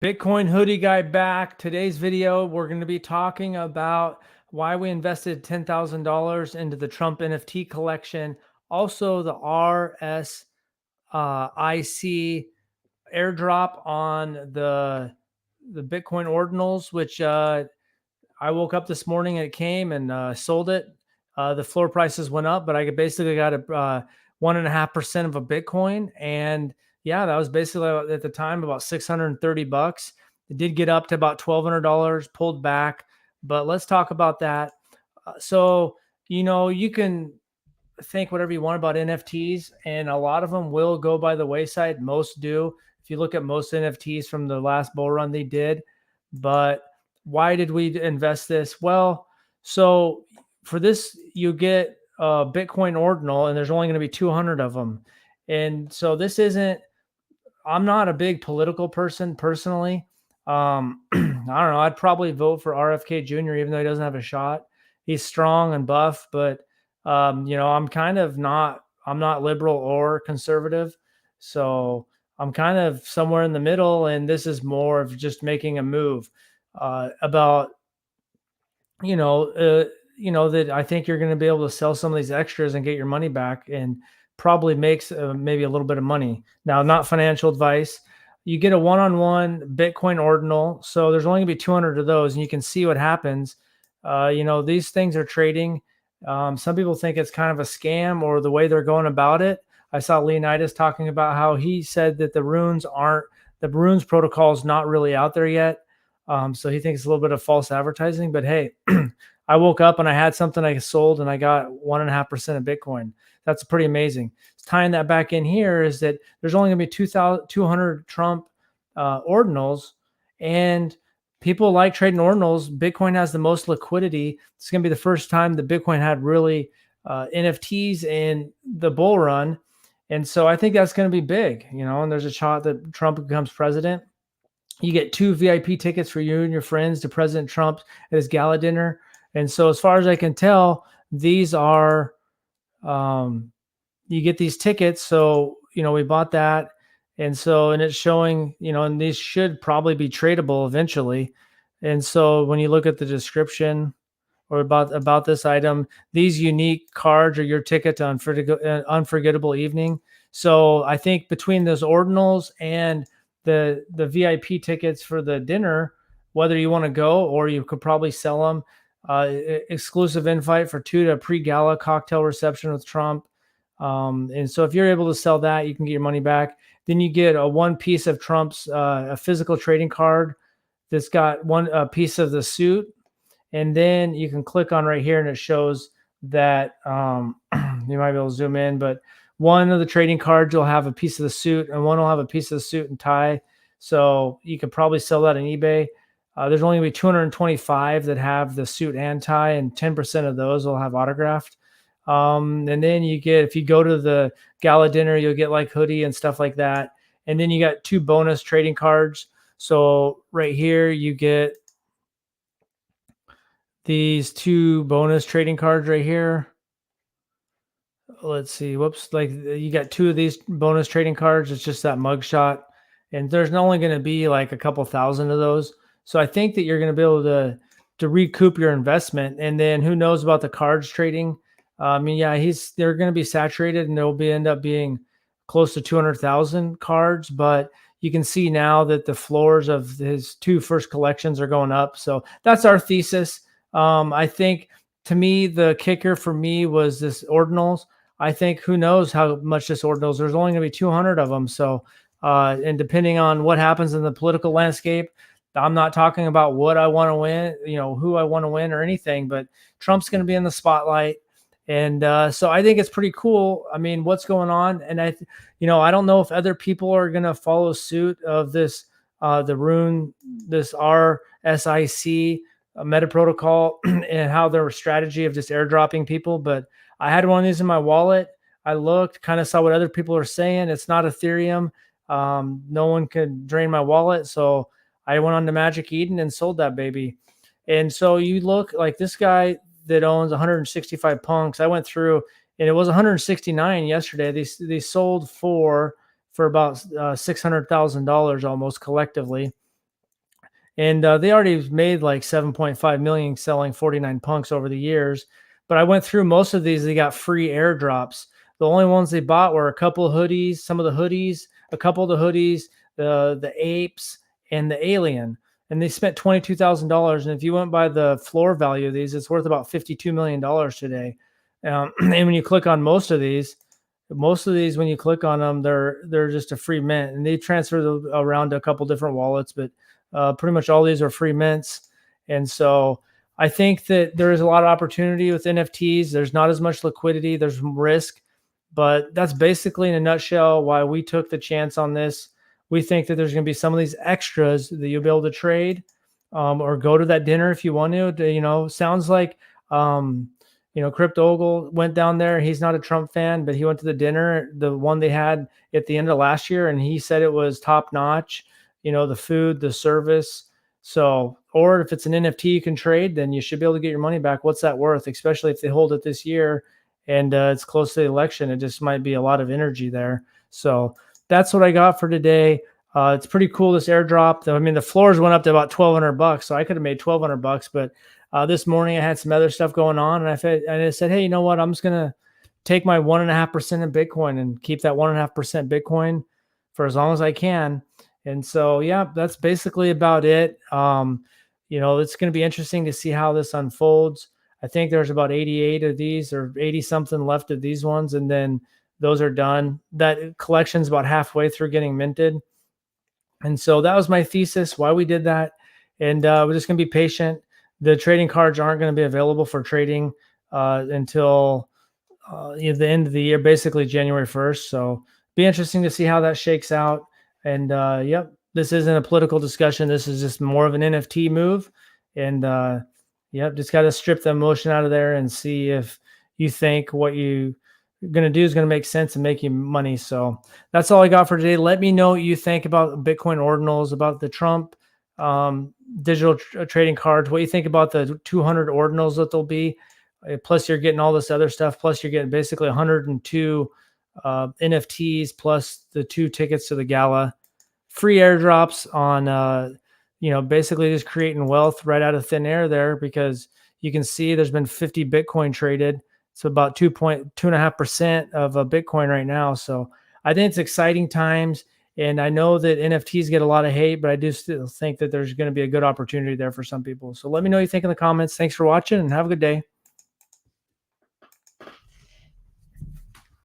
Bitcoin hoodie guy back. Today's video, we're going to be talking about why we invested $10,000 into the Trump NFT collection. Also, the RSIC airdrop on the Bitcoin ordinals, which I woke up this morning and it came and sold it. The floor prices went up, but I basically got a 1.5% of a Bitcoin. And yeah, that was basically at the time about 630 bucks. It did get up to about $1,200, pulled back, but let's talk about that. So, you can think whatever you want about NFTs, and a lot of them will go by the wayside. Most do. If you look at most NFTs from the last bull run, they did. But why did we invest this? Well, so for this, you get a Bitcoin ordinal, and there's only going to be 200 of them. And so this isn't, I'm not a big political person personally. I don't know. I'd probably vote for RFK Jr., even though he doesn't have a shot. He's strong and buff, but I'm not liberal or conservative. So I'm kind of somewhere in the middle. And this is more of just making a move about, you know, that I think you're going to be able to sell some of these extras and get your money back and probably makes maybe a little bit of money. Now, not financial advice. You get a one-on-one Bitcoin ordinal. So there's only going to be 200 of those, and you can see what happens. These things are trading. Some people think it's kind of a scam or the way they're going about it. I saw Leonidas talking about how he said that the runes protocol is not really out there yet. So he thinks it's a little bit of false advertising, but hey, I woke up and I had something I sold and I got 1.5% of Bitcoin. That's pretty amazing. Tying that back in here is that there's only going to be 200 Trump ordinals, and people like trading ordinals. Bitcoin has the most liquidity. It's going to be the first time that Bitcoin had really NFTs in the bull run. And so I think that's going to be big, and there's a shot that Trump becomes president. You get 2 VIP tickets for you and your friends to President Trump at his gala dinner. And so as far as I can tell, these are, you get these tickets. So, we bought that. And it's showing, and these should probably be tradable eventually. And so when you look at the description or about this item, these unique cards are your ticket to unforgettable evening. So I think between those ordinals and the VIP tickets for the dinner, whether you want to go or you could probably sell them, exclusive invite for 2 to a pre-gala cocktail reception with Trump. And so if you're able to sell that, you can get your money back. Then you get one piece of Trump's a physical trading card that's got a piece of the suit. And then you can click on right here and it shows that you might be able to zoom in, but one of the trading cards will have a piece of the suit and one will have a piece of the suit and tie. So you could probably sell that on eBay. There's only going to be 225 that have the suit and tie, and 10% of those will have autographed. And then if you go to the gala dinner, you'll get like hoodie and stuff like that. And then you got 2 bonus trading cards. So right here, you get these 2 bonus trading cards right here. Let's see. Whoops. Like you got 2 of these bonus trading cards. It's just that mugshot. And there's only going to be like a couple thousand of those. So I think that you're going to be able to recoup your investment. And then who knows about the cards trading? They're going to be saturated, and there'll end up being close to 200,000 cards. But you can see now that the floors of his 2 first collections are going up. So that's our thesis. I think, to me, the kicker for me was this ordinals. I think who knows how much this ordinals. There's only going to be 200 of them. So, and depending on what happens in the political landscape, I'm not talking about what I want to win, who I want to win or anything, but Trump's going to be in the spotlight. And so I think it's pretty cool. I mean, what's going on? And I don't know if other people are going to follow suit of this, this RSIC meta protocol and how their strategy of just airdropping people. But I had one of these in my wallet. I looked, kind of saw what other people are saying. It's not Ethereum. No one could drain my wallet. So I went on to Magic Eden and sold that baby. And so you look like this guy that owns 165 punks. I went through, and it was 169 yesterday. They sold for about $600,000 almost collectively. and they already made like 7.5 million selling 49 punks over the years. But I went through most of these; they got free airdrops. The only ones they bought were a couple of hoodies, some of the hoodies, a couple of the hoodies, the apes, and the alien. And they spent $22,000. And if you went by the floor value of these, it's worth about $52 million today. And when you click on most of these, when you click on them, they're just a free mint, and they transfer around to a couple different wallets, but pretty much all these are free mints. And so I think that there is a lot of opportunity with NFTs. There's not as much liquidity, there's risk, but that's basically in a nutshell why we took the chance on this. We think that there's going to be some of these extras that you'll be able to trade, or go to that dinner if you want to. Sounds like, Crypto Ogle went down there. He's not a Trump fan, but he went to the dinner, the one they had at the end of last year, and he said it was top notch. The food, the service. So, or if it's an NFT you can trade, then you should be able to get your money back. What's that worth? Especially if they hold it this year and it's close to the election, it just might be a lot of energy there. So that's what I got for today. It's pretty cool, this airdrop. I mean, the floors went up to about $1,200, so I could have made $1,200. But this morning I had some other stuff going on, and I said, hey, you know what? I'm just gonna take my 1.5% in Bitcoin and keep that 1.5% Bitcoin for as long as I can. And so, yeah, that's basically about it. It's going to be interesting to see how this unfolds. I think there's about 88 of these, or 80 something left of these ones, and then those are done. That collection's about halfway through getting minted. And so that was my thesis, why we did that. And we're just going to be patient. The trading cards aren't going to be available for trading until the end of the year, basically January 1st. So be interesting to see how that shakes out. And yep, this isn't a political discussion. This is just more of an NFT move. And yep, just got to strip the emotion out of there and see if you think what you're going to do is going to make sense and make you money. So that's all I got for today. Let me know what you think about Bitcoin ordinals, about the Trump digital trading cards, what you think about the 200 ordinals that there'll be. Plus you're getting all this other stuff. Plus you're getting basically 102 NFTs plus the 2 tickets to the gala, free airdrops on, basically just creating wealth right out of thin air there, because you can see there's been 50 Bitcoin traded. So about 2.5% of a Bitcoin right now. So I think it's exciting times. And I know that NFTs get a lot of hate, but I do still think that there's going to be a good opportunity there for some people. So let me know what you think in the comments. Thanks for watching and have a good day.